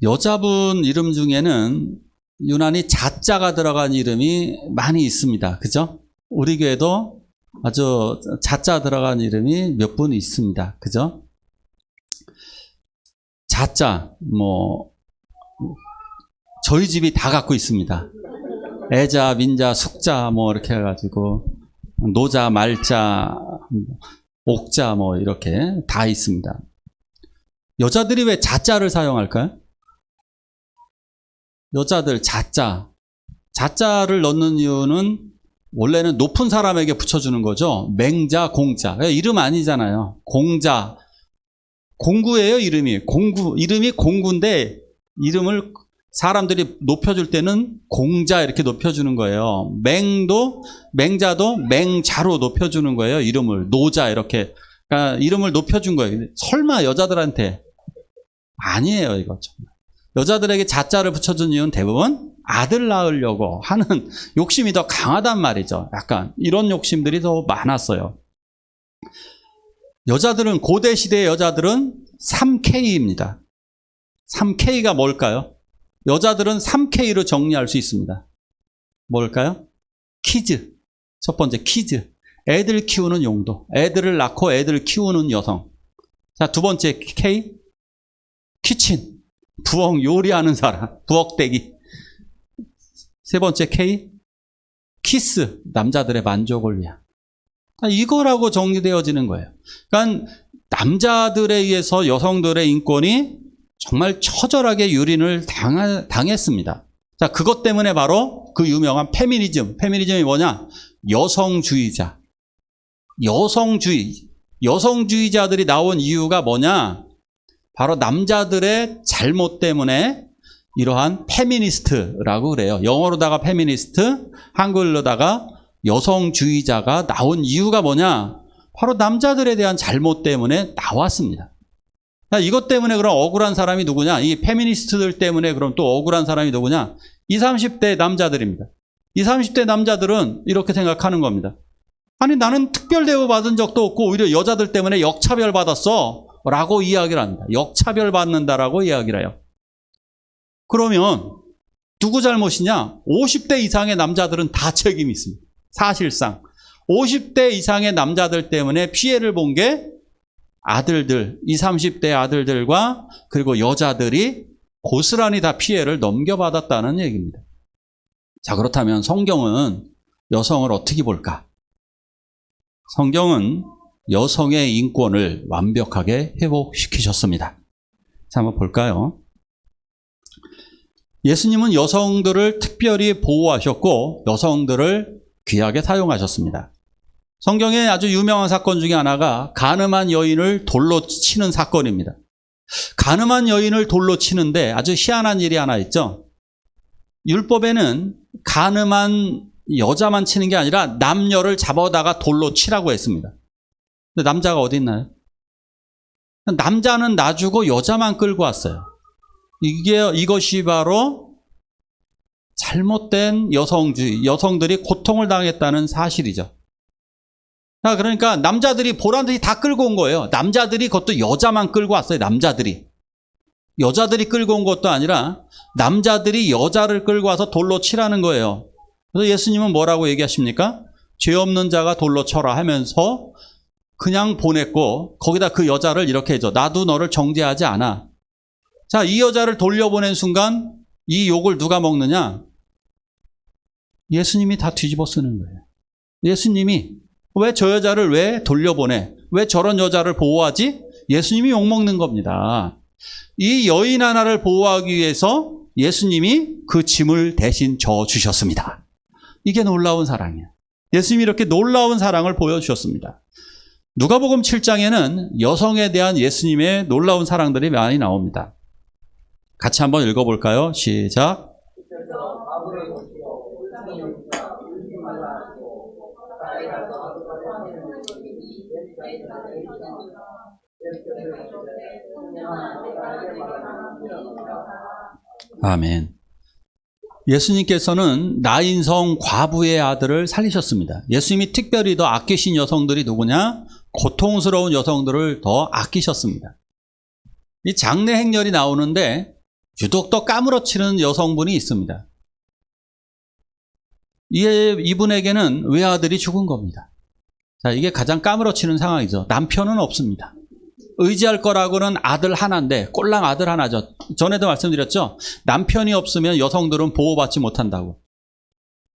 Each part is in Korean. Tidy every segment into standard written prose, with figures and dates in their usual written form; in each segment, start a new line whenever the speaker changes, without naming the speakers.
여자분 이름 중에는 유난히 자자가 들어간 이름이 많이 있습니다. 그죠? 우리 교회도 아주 자자 들어간 이름이 몇 분 있습니다. 그죠? 자자, 저희 집이 다 갖고 있습니다. 애자, 민자, 숙자, 이렇게 해가지고, 노자, 말자, 옥자, 이렇게 다 있습니다. 여자들이 왜 자자를 사용할까요? 여자들 자자. 자자를 넣는 이유는 원래는 높은 사람에게 붙여주는 거죠. 맹자, 공자. 이름 아니잖아요. 공자. 공구예요, 이름이. 이름이 공구인데, 이름을 사람들이 높여줄 때는 공자 이렇게 높여주는 거예요. 맹자도 맹자로 높여주는 거예요. 이름을. 노자 이렇게. 그러니까 이름을 높여준 거예요. 설마 여자들한테. 아니에요, 이거 정말. 여자들에게 자자를 붙여준 이유는 대부분 아들 낳으려고 하는 욕심이 더 강하단 말이죠. 약간 이런 욕심들이 더 많았어요. 여자들은, 고대 시대의 여자들은 3K입니다. 3K가 뭘까요? 여자들은 3K로 정리할 수 있습니다. 뭘까요? 키즈. 첫 번째, 키즈. 애들 키우는 용도. 애들을 낳고 애들을 키우는 여성. 자, 두 번째 K. 키친. 부엌 요리하는 사람. 부엌대기. 세 번째 K. 키스. 남자들의 만족을 위한. 이거라고 정리되어지는 거예요. 그러니까 남자들에 의해서 여성들의 인권이 정말 처절하게 유린을 당했습니다. 자, 그것 때문에 바로 그 유명한 페미니즘. 페미니즘이 뭐냐? 여성주의자. 여성주의자들이 나온 이유가 뭐냐? 바로 남자들의 잘못 때문에 이러한 페미니스트라고 그래요. 영어로다가 페미니스트, 한글로다가 여성주의자가 나온 이유가 뭐냐? 바로 남자들에 대한 잘못 때문에 나왔습니다. 이것 때문에 그럼 억울한 사람이 누구냐? 이 페미니스트들 때문에 그럼 또 억울한 사람이 누구냐? 20, 30대 남자들입니다. 20, 30대 남자들은 이렇게 생각하는 겁니다. 아니, 나는 특별 대우 받은 적도 없고 오히려 여자들 때문에 역차별 받았어 라고 이야기를 합니다. 역차별 받는다라고 이야기를 해요. 그러면 누구 잘못이냐? 50대 이상의 남자들은 다 책임이 있습니다. 사실상 50대 이상의 남자들 때문에 피해를 본 게 아들들, 20, 30대 아들들과 그리고 여자들이 고스란히 다 피해를 넘겨받았다는 얘기입니다. 자, 그렇다면 성경은 여성을 어떻게 볼까? 성경은 여성의 인권을 완벽하게 회복시키셨습니다. 자, 한번 볼까요? 예수님은 여성들을 특별히 보호하셨고 여성들을 귀하게 사용하셨습니다. 성경의 아주 유명한 사건 중에 하나가 간음한 여인을 돌로 치는 사건입니다. 간음한 여인을 돌로 치는데 아주 희한한 일이 하나 있죠. 율법에는 간음한 여자만 치는 게 아니라 남녀를 잡아다가 돌로 치라고 했습니다. 근데 남자가 어디 있나요? 남자는 놔주고 여자만 끌고 왔어요. 이것이 바로 잘못된 여성주의, 여성들이 고통을 당했다는 사실이죠. 그러니까 남자들이 보란듯이 다 끌고 온 거예요. 남자들이 그것도 여자만 끌고 왔어요. 남자들이 끌고 온 것도 아니라 남자들이 여자를 끌고 와서 돌로 치라는 거예요. 그래서 예수님은 뭐라고 얘기하십니까? 죄 없는 자가 돌로 쳐라 하면서 그냥 보냈고 거기다 그 여자를 이렇게 해줘. 나도 너를 정죄하지 않아. 자, 이 여자를 돌려보낸 순간 이 욕을 누가 먹느냐? 예수님이 다 뒤집어 쓰는 거예요. 예수님이 왜 저 여자를 왜 돌려보내? 왜 저런 여자를 보호하지? 예수님이 욕먹는 겁니다. 이 여인 하나를 보호하기 위해서 예수님이 그 짐을 대신 져주셨습니다. 이게 놀라운 사랑이에요. 예수님이 이렇게 놀라운 사랑을 보여주셨습니다. 누가복음 7장에는 여성에 대한 예수님의 놀라운 사랑들이 많이 나옵니다. 같이 한번 읽어볼까요? 시작. 아멘. 예수님께서는 나인성 과부의 아들을 살리셨습니다. 예수님이 특별히 더 아끼신 여성들이 누구냐? 고통스러운 여성들을 더 아끼셨습니다. 이 장례 행렬이 나오는데 유독 더 까무러치는 여성분이 있습니다. 이분에게는 외아들이 죽은 겁니다. 자, 이게 가장 까무러치는 상황이죠. 남편은 없습니다. 의지할 거라고는 아들 하나인데 꼴랑 아들 하나죠. 전에도 말씀드렸죠. 남편이 없으면 여성들은 보호받지 못한다고.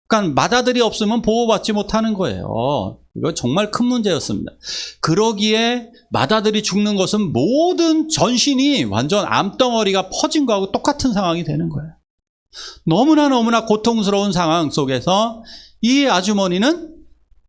그러니까 맏아들이 없으면 보호받지 못하는 거예요. 이거 정말 큰 문제였습니다. 그러기에 맏아들이 죽는 것은 모든 전신이 완전 암덩어리가 퍼진 거하고 똑같은 상황이 되는 거예요. 너무나 고통스러운 상황 속에서 이 아주머니는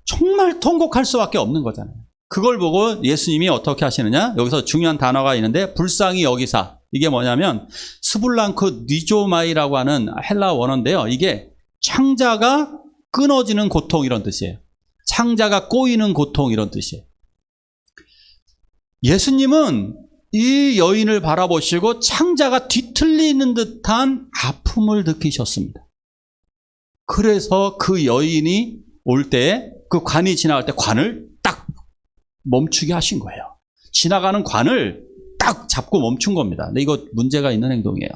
정말 통곡할 수밖에 없는 거잖아요. 그걸 보고 예수님이 어떻게 하시느냐? 여기서 중요한 단어가 있는데 불쌍히 여기사. 이게 뭐냐면 스불랑크 니조마이라고 하는 헬라 원어인데요. 이게 창자가 끊어지는 고통 이런 뜻이에요. 창자가 꼬이는 고통 이런 뜻이에요. 예수님은 이 여인을 바라보시고 창자가 뒤틀리는 듯한 아픔을 느끼셨습니다. 그래서 그 여인이 올 때 그 관이 지나갈 때 관을 딱 멈추게 하신 거예요. 지나가는 관을 딱 잡고 멈춘 겁니다. 근데 이거 문제가 있는 행동이에요.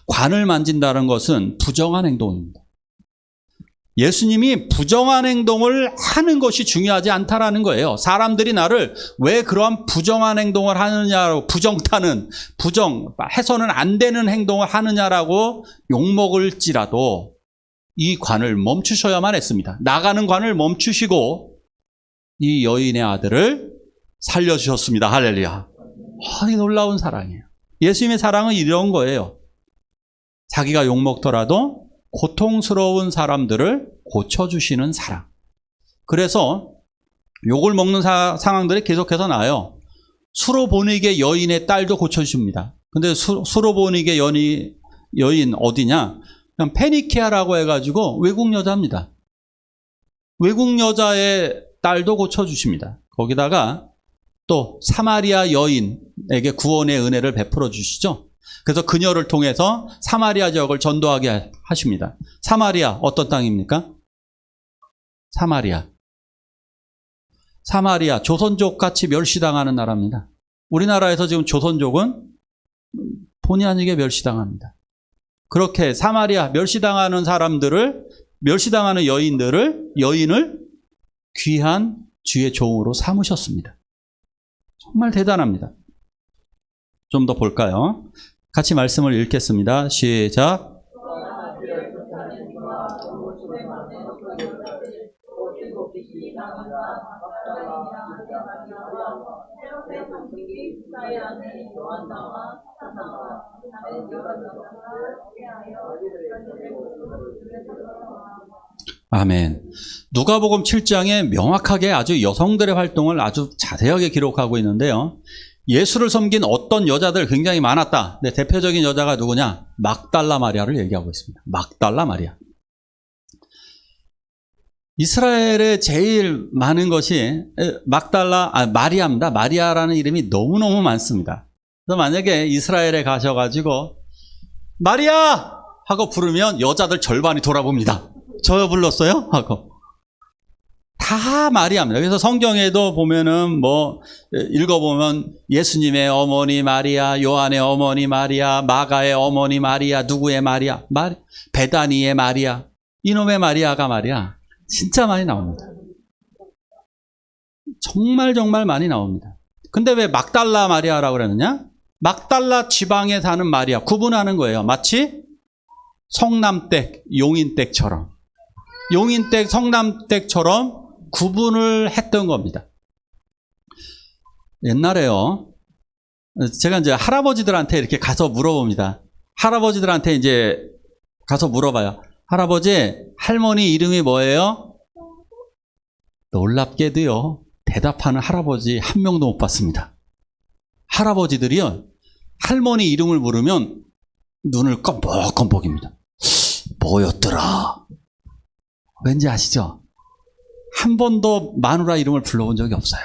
관을 만진다는 것은 부정한 행동입니다. 예수님이 부정한 행동을 하는 것이 중요하지 않다라는 거예요. 사람들이 나를 왜 그러한 부정한 행동을 하느냐라고 해서는 안 되는 행동을 하느냐라고 욕먹을지라도 이 관을 멈추셔야만 했습니다. 나가는 관을 멈추시고 이 여인의 아들을 살려주셨습니다. 할렐루야. 이 놀라운 사랑이에요. 예수님의 사랑은 이런 거예요. 자기가 욕먹더라도 고통스러운 사람들을 고쳐주시는 사랑. 그래서 욕을 먹는 상황들이 계속해서 나와요. 수로보니게 여인의 딸도 고쳐줍니다. 근데 수로보니게 여인 어디냐? 그냥 페니키아라고 해가지고 외국 여자입니다. 외국 여자의 딸도 고쳐주십니다. 거기다가 또 사마리아 여인에게 구원의 은혜를 베풀어 주시죠. 그래서 그녀를 통해서 사마리아 지역을 전도하게 하십니다. 사마리아 어떤 땅입니까? 사마리아 조선족 같이 멸시당하는 나라입니다. 우리나라에서 지금 조선족은 본의 아니게 멸시당합니다. 그렇게 사마리아 멸시당하는 멸시당하는 여인을 귀한 주의 종으로 삼으셨습니다. 정말 대단합니다. 좀 더 볼까요? 같이 말씀을 읽겠습니다. 시작. 아멘. 누가복음 7장에 명확하게 아주 여성들의 활동을 아주 자세하게 기록하고 있는데요. 예수를 섬긴 어떤 여자들 굉장히 많았다. 근데 대표적인 여자가 누구냐? 막달라 마리아를 얘기하고 있습니다. 막달라 마리아. 이스라엘에 제일 많은 것이 마리아입니다. 마리아라는 이름이 너무너무 많습니다. 그래서 만약에 이스라엘에 가셔가지고 마리아! 하고 부르면 여자들 절반이 돌아봅니다. 저요 불렀어요? 하고. 다 마리아입니다. 그래서 성경에도 보면은 읽어보면 예수님의 어머니 마리아, 요한의 어머니 마리아, 마가의 어머니 마리아, 누구의 마리아, 베다니의 마리아, 이놈의 마리아가 말이야. 진짜 많이 나옵니다. 정말 많이 나옵니다. 근데 왜 막달라 마리아라고 그러느냐? 막달라 지방에 사는 마리아, 구분하는 거예요. 마치 성남댁, 용인댁처럼. 용인댁, 성남댁처럼 구분을 했던 겁니다. 옛날에요. 제가 이제 할아버지들한테 이렇게 가서 물어봅니다. 할아버지들한테 이제 가서 물어봐요. 할아버지, 할머니 이름이 뭐예요? 놀랍게도요. 대답하는 할아버지 한 명도 못 봤습니다. 할아버지들이요. 할머니 이름을 물으면 눈을 껌뻑껌뻑입니다. 뭐였더라? 왠지 아시죠? 한 번도 마누라 이름을 불러본 적이 없어요.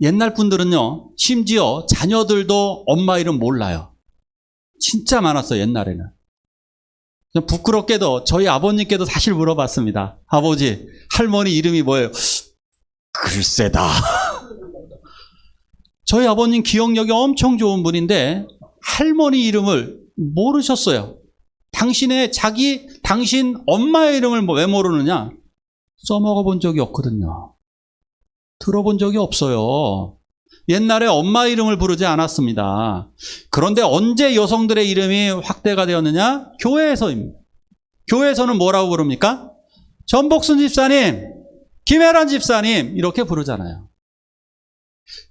옛날 분들은요, 심지어 자녀들도 엄마 이름 몰라요. 진짜 많았어요, 옛날에는. 부끄럽게도 저희 아버님께도 사실 물어봤습니다. 아버지, 할머니 이름이 뭐예요? 글쎄다. 저희 아버님 기억력이 엄청 좋은 분인데 할머니 이름을 모르셨어요. 당신 엄마의 이름을 왜 모르느냐? 써먹어 본 적이 없거든요. 들어본 적이 없어요. 옛날에 엄마 이름을 부르지 않았습니다. 그런데 언제 여성들의 이름이 확대가 되었느냐? 교회에서입니다. 교회에서는 뭐라고 부릅니까? 전복순 집사님, 김혜란 집사님 이렇게 부르잖아요.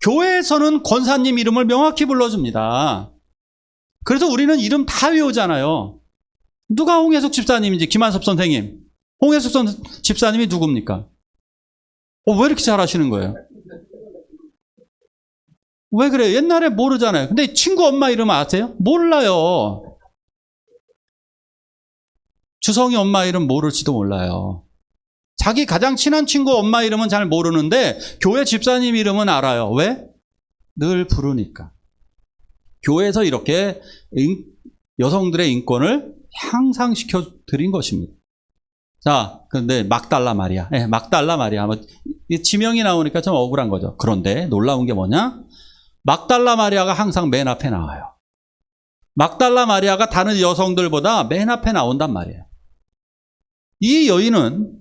교회에서는 권사님 이름을 명확히 불러줍니다. 그래서 우리는 이름 다 외우잖아요. 누가 홍혜숙 집사님인지, 김한섭 선생님. 홍혜숙 집사님이 누굽니까? 왜 이렇게 잘하시는 거예요? 왜 그래요? 옛날에 모르잖아요. 근데 친구 엄마 이름 아세요? 몰라요. 주성이 엄마 이름 모를지도 몰라요. 자기 가장 친한 친구 엄마 이름은 잘 모르는데 교회 집사님 이름은 알아요. 왜? 늘 부르니까. 교회에서 이렇게 여성들의 인권을 향상시켜 드린 것입니다. 자, 그런데 막달라 마리아. 막달라 마리아. 지명이 나오니까 좀 억울한 거죠. 그런데 놀라운 게 뭐냐? 막달라 마리아가 항상 맨 앞에 나와요. 막달라 마리아가 다른 여성들보다 맨 앞에 나온단 말이에요. 이 여인은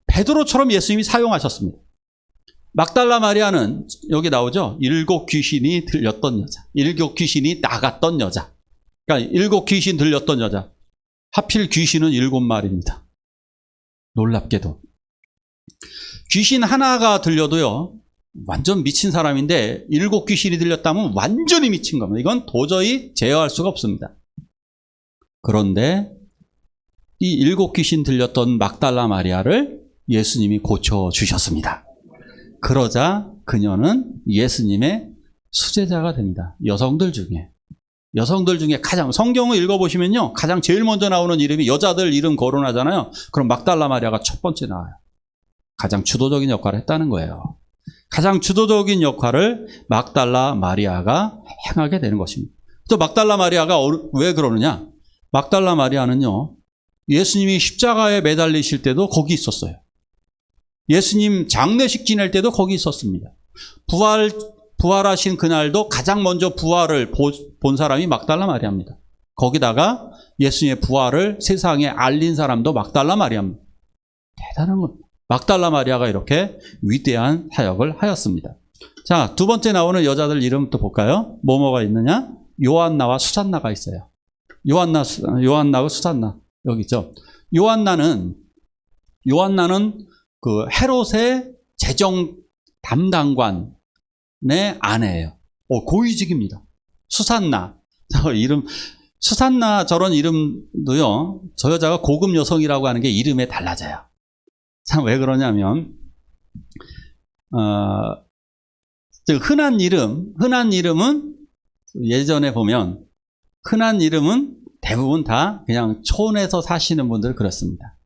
베드로처럼 예수님이 사용하셨습니다. 막달라 마리아는 여기 나오죠. 7 귀신이 들렸던 여자. 7 귀신이 나갔던 여자. 그러니까 7 귀신 들렸던 여자. 하필 귀신은 7마리입니다. 놀랍게도. 귀신 하나가 들려도요. 완전 미친 사람인데 7 귀신이 들렸다면 완전히 미친 겁니다. 이건 도저히 제어할 수가 없습니다. 그런데 이 7 귀신 들렸던 막달라 마리아를 예수님이 고쳐주셨습니다. 그러자 그녀는 예수님의 수제자가 됩니다. 여성들 중에 가장, 성경을 읽어보시면요. 가장 제일 먼저 나오는 이름이 여자들 이름 거론하잖아요. 그럼 막달라 마리아가 첫 번째 나와요. 가장 주도적인 역할을 했다는 거예요. 가장 주도적인 역할을 막달라 마리아가 행하게 되는 것입니다. 또 막달라 마리아가 왜 그러느냐? 막달라 마리아는요. 예수님이 십자가에 매달리실 때도 거기 있었어요. 예수님 장례식 지낼 때도 거기 있었습니다. 부활하신 그날도 가장 먼저 부활을 본 사람이 막달라 마리아입니다. 거기다가 예수님의 부활을 세상에 알린 사람도 막달라 마리아입니다. 대단한 겁니다. 막달라 마리아가 이렇게 위대한 사역을 하였습니다. 자, 두 번째 나오는 여자들 이름 또 볼까요? 뭐가 있느냐? 요한나와 수산나가 있어요. 요한나와 수산나. 여기 있죠. 요한나는 그 헤롯의 재정 담당관의 아내예요. 고위직입니다. 수산나. 수산나 저런 이름도요. 저 여자가 고급 여성이라고 하는 게 이름에 달라져요. 참 왜 그러냐면 흔한 이름은 예전에 보면 흔한 이름은 대부분 다 그냥 촌에서 사시는 분들 그렇습니다.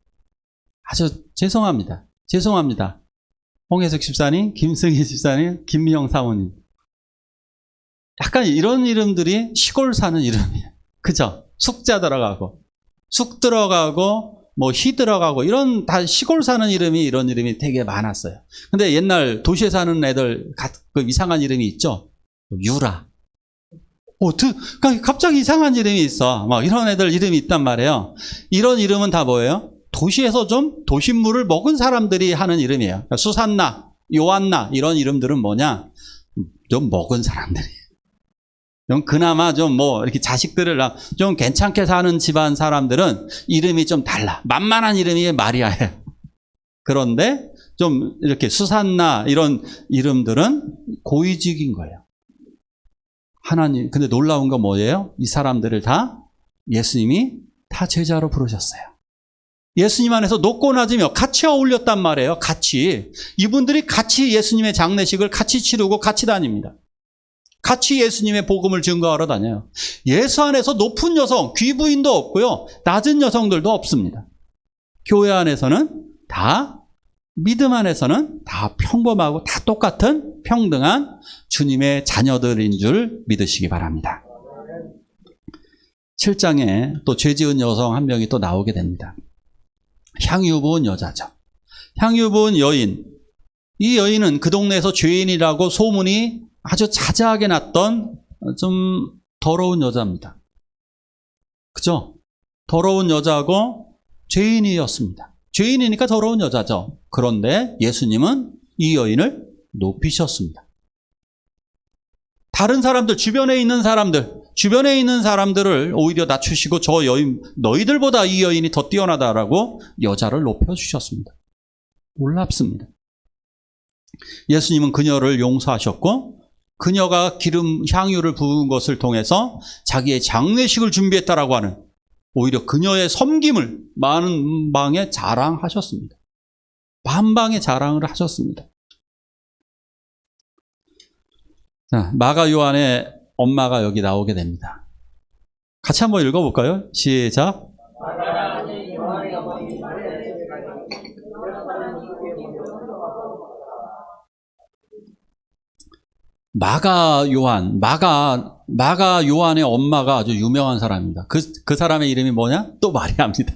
아주 죄송합니다. 홍혜숙 집사님, 김승희 집사님, 김미영 사모님. 약간 이런 이름들이 시골 사는 이름이에요. 그죠? 숙자 들어가고, 쑥 들어가고, 희 들어가고, 이런 다 시골 사는 이런 이름이 되게 많았어요. 근데 옛날 도시에 사는 애들, 그 이상한 이름이 있죠? 유라. 갑자기 이상한 이름이 있어. 이런 애들 이름이 있단 말이에요. 이런 이름은 다 뭐예요? 도시에서 좀 도신물을 먹은 사람들이 하는 이름이에요. 그러니까 수산나, 요한나 이런 이름들은 뭐냐? 좀 먹은 사람들이에요. 좀 그나마 좀 이렇게 자식들을 좀 괜찮게 사는 집안 사람들은 이름이 좀 달라. 만만한 이름이 마리아예요. 그런데 좀 이렇게 수산나 이런 이름들은 고위직인 거예요. 하나님, 근데 놀라운 건 뭐예요? 이 사람들을 다 예수님이 다 제자로 부르셨어요. 예수님 안에서 높고 낮으며 같이 어울렸단 말이에요. 같이. 이분들이 같이 예수님의 장례식을 같이 치르고 같이 다닙니다. 같이 예수님의 복음을 증거하러 다녀요. 예수 안에서 높은 여성, 귀부인도 없고요. 낮은 여성들도 없습니다. 교회 안에서는 다, 믿음 안에서는 다 평범하고 다 똑같은 평등한 주님의 자녀들인 줄 믿으시기 바랍니다. 7장에 또 죄 지은 여성 한 명이 또 나오게 됩니다. 향유 부은 여자죠. 향유 부은 여인. 이 여인은 그 동네에서 죄인이라고 소문이 아주 자자하게 났던 좀 더러운 여자입니다. 그죠? 더러운 여자고 죄인이었습니다. 죄인이니까 더러운 여자죠. 그런데 예수님은 이 여인을 높이셨습니다. 다른 사람들, 주변에 있는 사람들을 오히려 낮추시고 저 여인, 너희들보다 이 여인이 더 뛰어나다라고 여자를 높여주셨습니다. 놀랍습니다. 예수님은 그녀를 용서하셨고 그녀가 기름 향유를 부은 것을 통해서 자기의 장례식을 준비했다라고 하는 오히려 그녀의 섬김을 만방에 자랑하셨습니다. 만방에 자랑을 하셨습니다. 자, 마가 요한의 엄마가 여기 나오게 됩니다. 같이 한번 읽어볼까요? 시작. 마가 요한의 엄마가 아주 유명한 사람입니다. 그 사람의 이름이 뭐냐? 또 마리아입니다.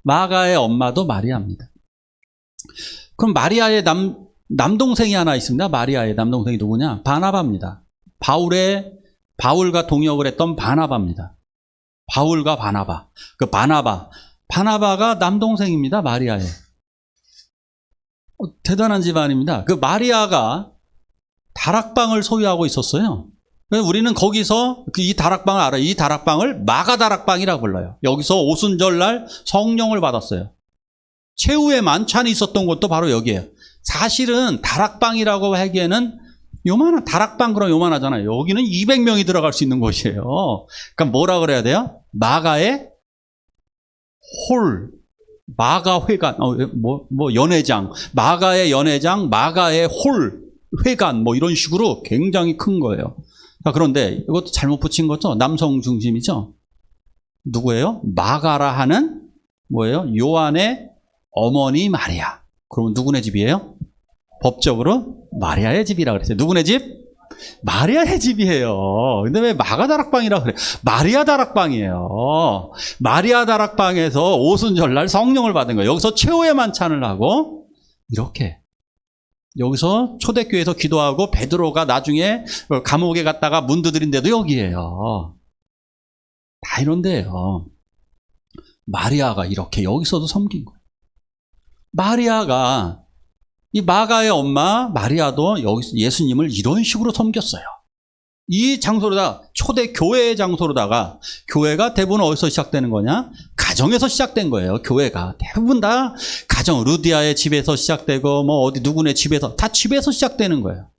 마가의 엄마도 마리아입니다. 그럼 마리아의 남동생이 하나 있습니다. 마리아의 남동생이 누구냐? 바나바입니다. 바울과 동역을 했던 바나바입니다. 바울과 바나바. 바나바가 남동생입니다. 마리아의. 대단한 집안입니다. 그 마리아가 다락방을 소유하고 있었어요. 우리는 거기서 이 다락방을 알아요. 이 다락방을 마가다락방이라고 불러요. 여기서 오순절날 성령을 받았어요. 최후의 만찬이 있었던 곳도 바로 여기예요. 사실은 다락방이라고 하기에는 요만한 다락방 그럼 요만하잖아요. 여기는 200명이 들어갈 수 있는 곳이에요. 그러니까 뭐라 그래야 돼요? 마가의 홀, 마가회관, 연회장, 마가의 연회장, 마가의 홀, 회관 이런 식으로 굉장히 큰 거예요. 자, 그런데 이것도 잘못 붙인 거죠? 남성 중심이죠? 누구예요? 마가라 하는 뭐예요? 요한의 어머니 마리아. 그러면 누구네 집이에요? 법적으로 마리아의 집이라고 그랬어요. 누구네 집? 마리아의 집이에요. 근데 왜 마가 다락방이라고 그래요? 마리아 다락방이에요. 마리아 다락방에서 오순절날 성령을 받은 거예요. 여기서 최후의 만찬을 하고 이렇게 여기서 초대교회에서 기도하고 베드로가 나중에 감옥에 갔다가 문 두드린 데도 여기예요. 다 이런 데예요. 마리아가 이렇게 여기서도 섬긴 거예요. 마리아가 이 마가의 엄마 마리아도 여기서 예수님을 이런 식으로 섬겼어요. 이 장소로다 초대교회의 장소로다가 교회가 대부분 어디서 시작되는 거냐? 가정에서 시작된 거예요. 교회가 대부분 다 가정, 루디아의 집에서 시작되고 어디 누구네 집에서 다 집에서 시작되는 거예요.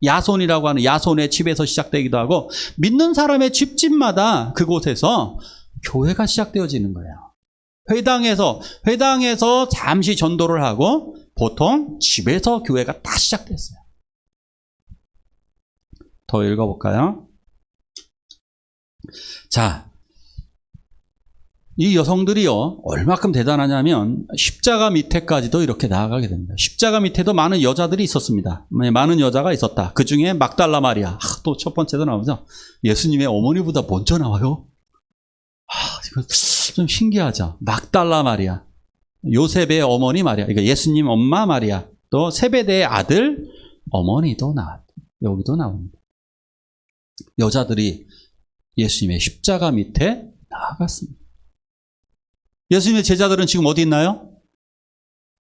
야손이라고 하는 야손의 집에서 시작되기도 하고 믿는 사람의 집집마다 그곳에서 교회가 시작되어지는 거예요. 회당에서 잠시 전도를 하고 보통 집에서 교회가 다 시작됐어요. 더 읽어볼까요? 자, 이 여성들이요, 얼마큼 대단하냐면 십자가 밑에까지도 이렇게 나아가게 됩니다. 십자가 밑에도 많은 여자들이 있었습니다. 많은 여자가 있었다. 그 중에 막달라 마리아. 또 첫 번째도 나오죠. 예수님의 어머니보다 먼저 나와요. 이거 좀 신기하죠. 막달라 마리아. 요셉의 어머니 마리아. 그러니까 예수님 엄마 마리아. 또 세베대의 아들 어머니도 나왔다. 여기도 나옵니다. 여자들이 예수님의 십자가 밑에 나아갔습니다. 예수님의 제자들은 지금 어디 있나요?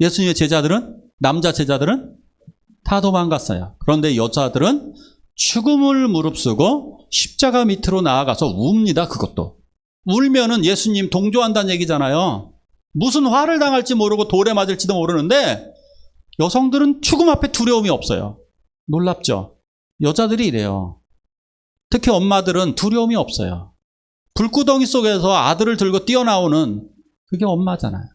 예수님의 제자들은, 남자 제자들은 다 도망갔어요. 그런데 여자들은 죽음을 무릅쓰고 십자가 밑으로 나아가서 웁니다. 그것도. 울면은 예수님 동조한다는 얘기잖아요. 무슨 화를 당할지 모르고 돌에 맞을지도 모르는데 여성들은 죽음 앞에 두려움이 없어요. 놀랍죠? 여자들이 이래요. 특히 엄마들은 두려움이 없어요. 불구덩이 속에서 아들을 들고 뛰어나오는 그게 엄마잖아요.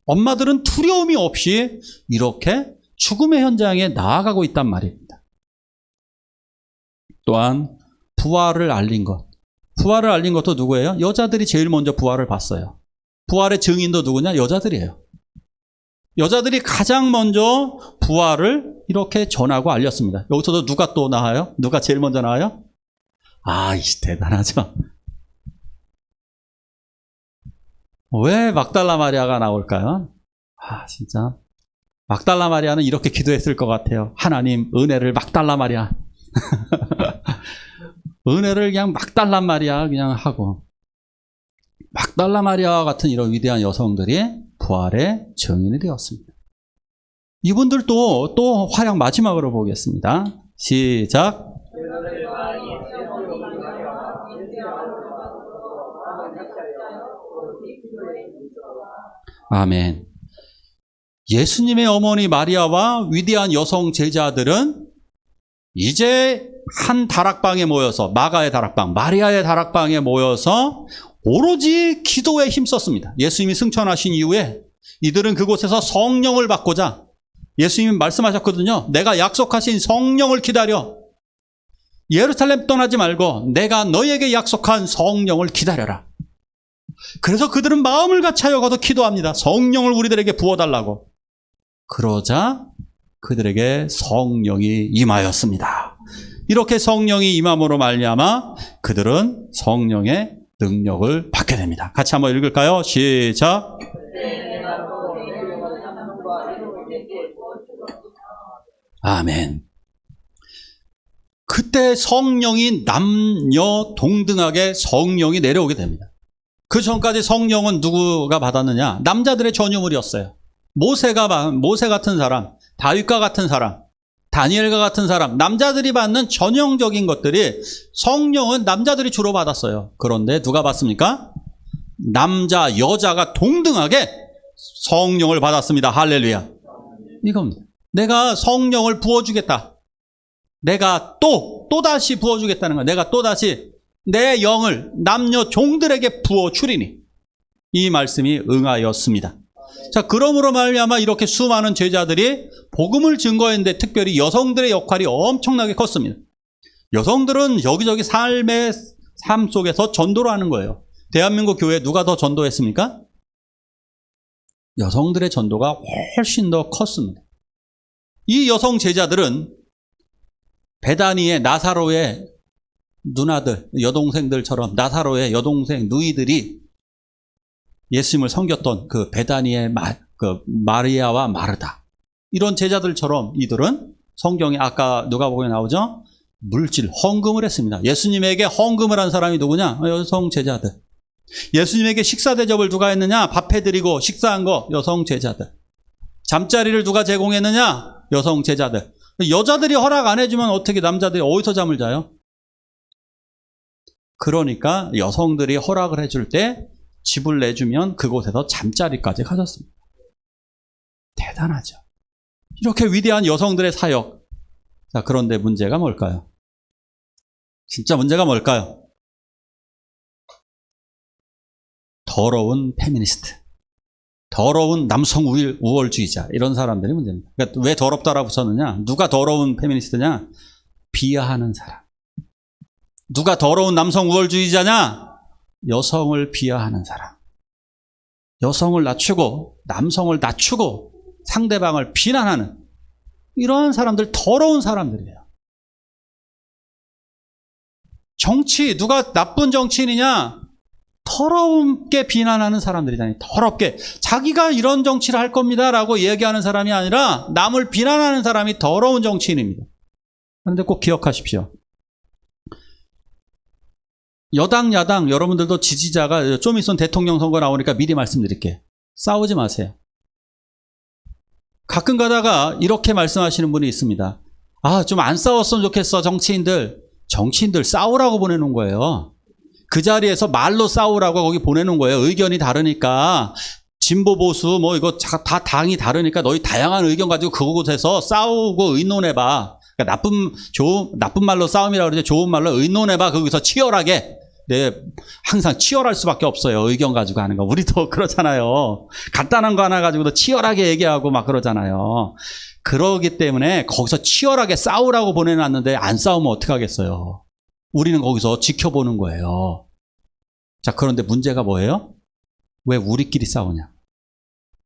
엄마들은 두려움이 없이 이렇게 죽음의 현장에 나아가고 있단 말입니다. 또한 부활을 알린 것. 부활을 알린 것도 누구예요? 여자들이 제일 먼저 부활을 봤어요. 부활의 증인도 누구냐? 여자들이에요. 여자들이 가장 먼저 부활을 이렇게 전하고 알렸습니다. 여기서도 누가 또 나와요? 누가 제일 먼저 나와요? 대단하죠. 왜 막달라 마리아가 나올까요? 진짜. 막달라 마리아는 이렇게 기도했을 것 같아요. 하나님, 은혜를 막달라 마리아. 은혜를 그냥 막 달란 말이야 그냥 하고 막달라 마리아 같은 이런 위대한 여성들이 부활의 증인이 되었습니다. 이분들도 또 활약 마지막으로 보겠습니다. 시작. 아멘. 예수님의 어머니 마리아와 위대한 여성 제자들은 이제 한 다락방에 모여서, 마가의 다락방, 마리아의 다락방에 모여서 오로지 기도에 힘썼습니다. 예수님이 승천하신 이후에 이들은 그곳에서 성령을 받고자, 예수님이 말씀하셨거든요. 내가 약속하신 성령을 기다려. 예루살렘 떠나지 말고 내가 너에게 약속한 성령을 기다려라. 그래서 그들은 마음을 같이하여 가서 기도합니다. 성령을 우리들에게 부어달라고. 그러자 그들에게 성령이 임하였습니다. 이렇게 성령이 임함으로 말미암아 그들은 성령의 능력을 받게 됩니다. 같이 한번 읽을까요? 시작. 아멘. 그때 성령이 남녀 동등하게 성령이 내려오게 됩니다. 그 전까지 성령은 누구가 받았느냐? 남자들의 전유물이었어요. 모세 같은 사람, 다윗과 같은 사람, 다니엘과 같은 사람, 남자들이 받는 전형적인 것들이 성령은 남자들이 주로 받았어요. 그런데 누가 받습니까? 남자, 여자가 동등하게 성령을 받았습니다. 할렐루야. 이겁니다. 내가 성령을 부어주겠다. 내가 또다시 부어주겠다는 거야. 내가 또다시 내 영을 남녀 종들에게 부어주리니. 이 말씀이 응하였습니다. 자, 그러므로 말미암아 이렇게 수많은 제자들이 복음을 증거했는데 특별히 여성들의 역할이 엄청나게 컸습니다. 여성들은 여기저기 삶 속에서 전도를 하는 거예요. 대한민국 교회에 누가 더 전도했습니까? 여성들의 전도가 훨씬 더 컸습니다. 이 여성 제자들은 베다니의 나사로의 누나들, 여동생들처럼 나사로의 여동생 누이들이 예수님을 섬겼던 그 베다니의 마리아와 마르다, 이런 제자들처럼 이들은 성경에 아까 누가복음에 나오죠? 물질, 헌금을 했습니다. 예수님에게 헌금을 한 사람이 누구냐? 여성 제자들. 예수님에게 식사 대접을 누가 했느냐? 밥 해드리고 식사한 거 여성 제자들. 잠자리를 누가 제공했느냐? 여성 제자들. 여자들이 허락 안 해주면 어떻게 남자들이 어디서 잠을 자요? 그러니까 여성들이 허락을 해줄 때 집을 내주면 그곳에서 잠자리까지 가졌습니다. 대단하죠. 이렇게 위대한 여성들의 사역. 자, 그런데 문제가 뭘까요? 진짜 문제가 뭘까요? 더러운 페미니스트, 더러운 남성 우월주의자, 이런 사람들이 문제입니다. 그러니까 왜 더럽다라고 썼느냐? 누가 더러운 페미니스트냐? 비하하는 사람. 누가 더러운 남성 우월주의자냐? 여성을 비하하는 사람. 여성을 낮추고 남성을 낮추고 상대방을 비난하는 이런 사람들, 더러운 사람들이에요. 정치, 누가 나쁜 정치인이냐? 더럽게 비난하는 사람들이잖아요. 더럽게. 자기가 이런 정치를 할 겁니다라고 얘기하는 사람이 아니라 남을 비난하는 사람이 더러운 정치인입니다. 그런데 꼭 기억하십시오. 여당, 야당, 여러분들도 지지자가 좀 있으면 대통령 선거 나오니까 미리 말씀드릴게요. 싸우지 마세요. 가끔 가다가 이렇게 말씀하시는 분이 있습니다. 아, 좀 안 싸웠으면 좋겠어, 정치인들. 정치인들 싸우라고 보내놓은 거예요. 그 자리에서 말로 싸우라고 거기 보내놓은 거예요. 의견이 다르니까. 진보, 보수, 뭐 이거 다 당이 다르니까 너희 다양한 의견 가지고 그곳에서 싸우고 의논해봐. 그러니까 나쁜 말로 싸움이라고 그러지, 좋은 말로 의논해봐. 거기서 치열하게. 네, 항상 치열할 수밖에 없어요. 의견 가지고 하는 거. 우리도 그렇잖아요. 간단한 거 하나 가지고도 치열하게 얘기하고 막 그러잖아요. 그러기 때문에 거기서 치열하게 싸우라고 보내놨는데 안 싸우면 어떡하겠어요. 우리는 거기서 지켜보는 거예요. 자, 그런데 문제가 뭐예요? 왜 우리끼리 싸우냐?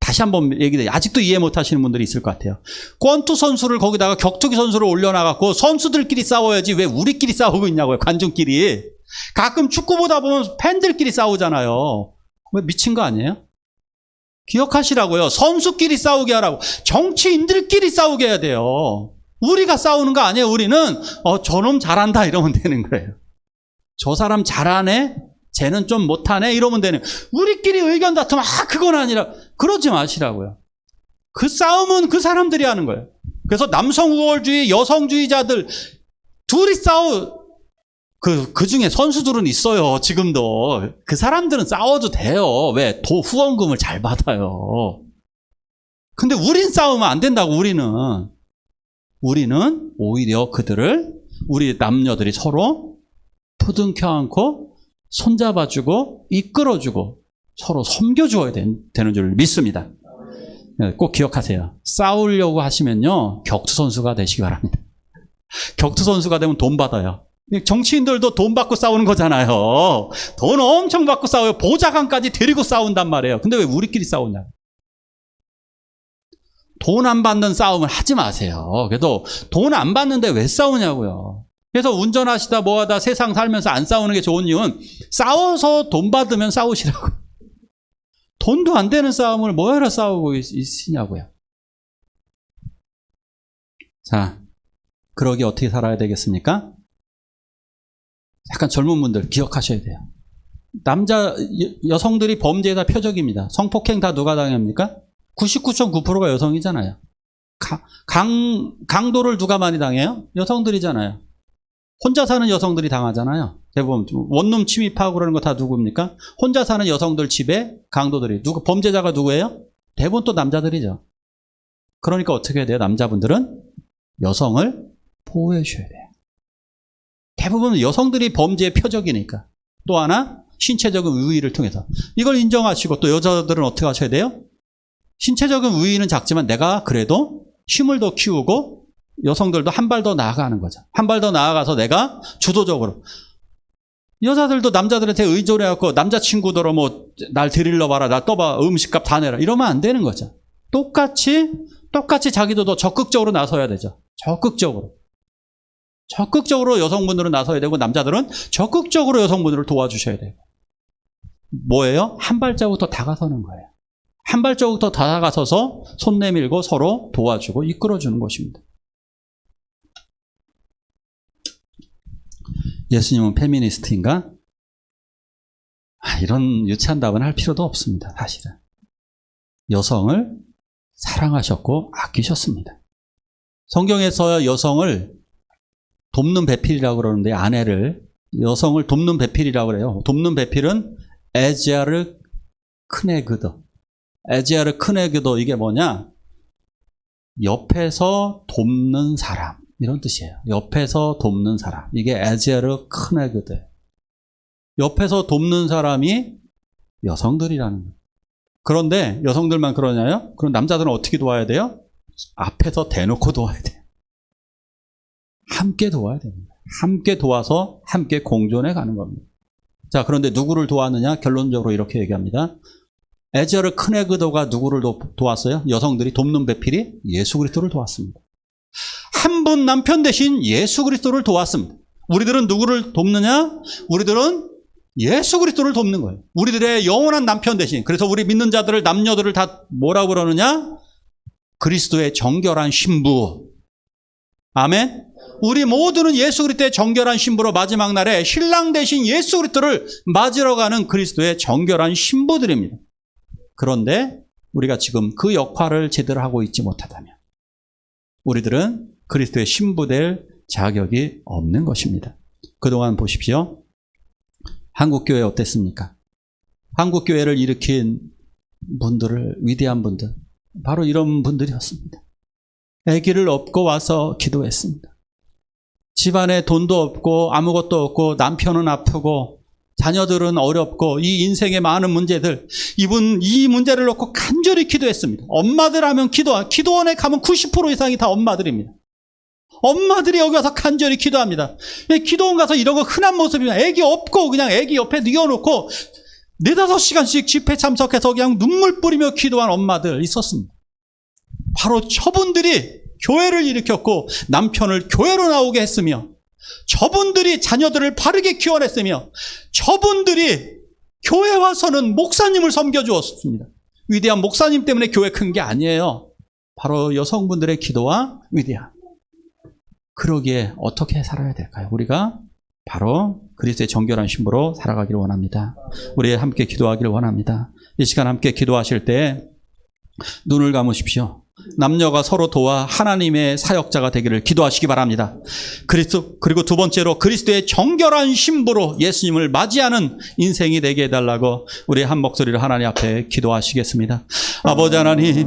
다시 한번 얘기해. 아직도 이해 못 하시는 분들이 있을 것 같아요. 권투 선수를 거기다가 격투기 선수를 올려놔갖고 선수들끼리 싸워야지 왜 우리끼리 싸우고 있냐고요. 관중끼리. 가끔 축구 보다 보면 팬들끼리 싸우잖아요. 왜 미친 거 아니에요? 기억하시라고요. 선수끼리 싸우게 하라고. 정치인들끼리 싸우게 해야 돼요. 우리가 싸우는 거 아니에요. 우리는 저놈 잘한다 이러면 되는 거예요. 저 사람 잘하네? 쟤는 좀 못하네? 이러면 되는. 우리끼리 의견 다투면 그건 아니라. 그러지 마시라고요. 그 싸움은 그 사람들이 하는 거예요. 그래서 남성 우월주의, 여성주의자들 둘이 그 중에 선수들은 있어요. 지금도. 그 사람들은 싸워도 돼요. 왜? 후원금을 잘 받아요. 근데 우린 싸우면 안 된다고. 우리는 오히려 우리 남녀들이 서로 부둥켜 안고 손잡아주고 이끌어주고 서로 섬겨주어야 되는 줄 믿습니다. 꼭 기억하세요. 싸우려고 하시면요, 격투선수가 되시기 바랍니다. 격투선수가 되면 돈 받아요. 정치인들도 돈 받고 싸우는 거잖아요. 돈 엄청 받고 싸워요. 보좌관까지 데리고 싸운단 말이에요. 근데 왜 우리끼리 싸우냐? 돈 안 받는 싸움을 하지 마세요. 그래도 돈 안 받는데 왜 싸우냐고요. 그래서 운전하시다 뭐하다 세상 살면서 안 싸우는 게 좋은 이유는 싸워서 돈 받으면 싸우시라고. 돈도 안 되는 싸움을 뭐하러 싸우고 있으냐고요. 자, 그러기 어떻게 살아야 되겠습니까? 약간 젊은 분들 기억하셔야 돼요. 여성들이 범죄의 다 표적입니다. 성폭행 다 누가 당합니까? 99.9%가 여성이잖아요. 강도를 누가 많이 당해요? 여성들이잖아요. 혼자 사는 여성들이 당하잖아요. 대부분 원룸 침입하고 그러는 거 다 누굽니까? 혼자 사는 여성들 집에 강도들이. 범죄자가 누구예요? 대부분 또 남자들이죠. 그러니까 어떻게 해야 돼요? 남자분들은 여성을 보호해 주셔야 돼요. 대부분 여성들이 범죄의 표적이니까. 또 하나, 신체적인 우위를 통해서. 이걸 인정하시고 또 여자들은 어떻게 하셔야 돼요? 신체적인 우위는 작지만 내가 그래도 힘을 더 키우고 여성들도 한 발 더 나아가는 거죠. 한 발 더 나아가서 내가 주도적으로. 여자들도 남자들한테 의존해갖고 남자친구들 날 데리러 와라, 나 떠봐, 음식값 다 내라. 이러면 안 되는 거죠. 똑같이 자기도 더 적극적으로 나서야 되죠. 적극적으로 여성분들은 나서야 되고 남자들은 적극적으로 여성분들을 도와주셔야 돼요. 뭐예요? 한 발자국 더 다가서는 거예요. 한 발자국 더 다가서서 손 내밀고 서로 도와주고 이끌어주는 것입니다. 예수님은 페미니스트인가? 이런 유치한 답은 할 필요도 없습니다. 사실은. 여성을 사랑하셨고 아끼셨습니다. 성경에서 여성을 돕는 배필이라고 그러는데 여성을 돕는 배필이라고 그래요. 돕는 배필은 에지아르 크네그더. 에지아르 크네그더 이게 뭐냐? 옆에서 돕는 사람. 이런 뜻이에요. 옆에서 돕는 사람. 이게 에지아르 크네그더. 옆에서 돕는 사람이 여성들이라는 거예요. 그런데 여성들만 그러냐요? 그럼 남자들은 어떻게 도와야 돼요? 앞에서 대놓고 도와야 돼요. 함께 도와야 됩니다. 함께 도와서 함께 공존해 가는 겁니다. 자, 그런데 누구를 도왔느냐? 결론적으로 이렇게 얘기합니다. 에지아르 크네그더가 누구를 도왔어요? 여성들이 돕는 배필이 예수 그리스도를 도왔습니다. 한 분 남편 대신 예수 그리스도를 도왔습니다. 우리들은 누구를 돕느냐? 우리들은 예수 그리스도를 돕는 거예요. 우리들의 영원한 남편 대신. 그래서 우리 믿는 자들을, 남녀들을 다 뭐라고 그러느냐? 그리스도의 정결한 신부. 아멘. 우리 모두는 예수 그리스도의 정결한 신부로 마지막 날에 신랑 대신 예수 그리스도를 맞으러 가는 그리스도의 정결한 신부들입니다. 그런데 우리가 지금 그 역할을 제대로 하고 있지 못하다면 우리들은 그리스도의 신부될 자격이 없는 것입니다. 그동안 보십시오. 한국교회 어땠습니까? 한국교회를 일으킨 분들을, 위대한 분들, 바로 이런 분들이었습니다. 아기를 업고 와서 기도했습니다. 집안에 돈도 없고 아무것도 없고 남편은 아프고 자녀들은 어렵고 이 인생의 많은 문제들, 이분 이 문제를 놓고 간절히 기도했습니다. 엄마들 하면 기도원에 가면 90% 이상이 다 엄마들입니다. 엄마들이 여기 와서 간절히 기도합니다. 기도원 가서 이런 거 흔한 모습이면 애기 업고 그냥 애기 옆에 뉘어놓고 4-5시간씩 집회 참석해서 그냥 눈물 뿌리며 기도한 엄마들 있었습니다. 바로 저분들이 교회를 일으켰고 남편을 교회로 나오게 했으며 저분들이 자녀들을 바르게 키워냈으며 저분들이 교회 와서는 목사님을 섬겨주었습니다. 위대한 목사님 때문에 교회 큰 게 아니에요. 바로 여성분들의 기도와 위대함. 그러기에 어떻게 살아야 될까요? 우리가 바로 그리스도의 정결한 신부로 살아가기를 원합니다. 우리 함께 기도하기를 원합니다. 이 시간 함께 기도하실 때 눈을 감으십시오. 남녀가 서로 도와 하나님의 사역자가 되기를 기도하시기 바랍니다. 그리고 두 번째로 그리스도의 정결한 신부로 예수님을 맞이하는 인생이 되게 해달라고 우리 한 목소리로 하나님 앞에 기도하시겠습니다. 아버지 하나님,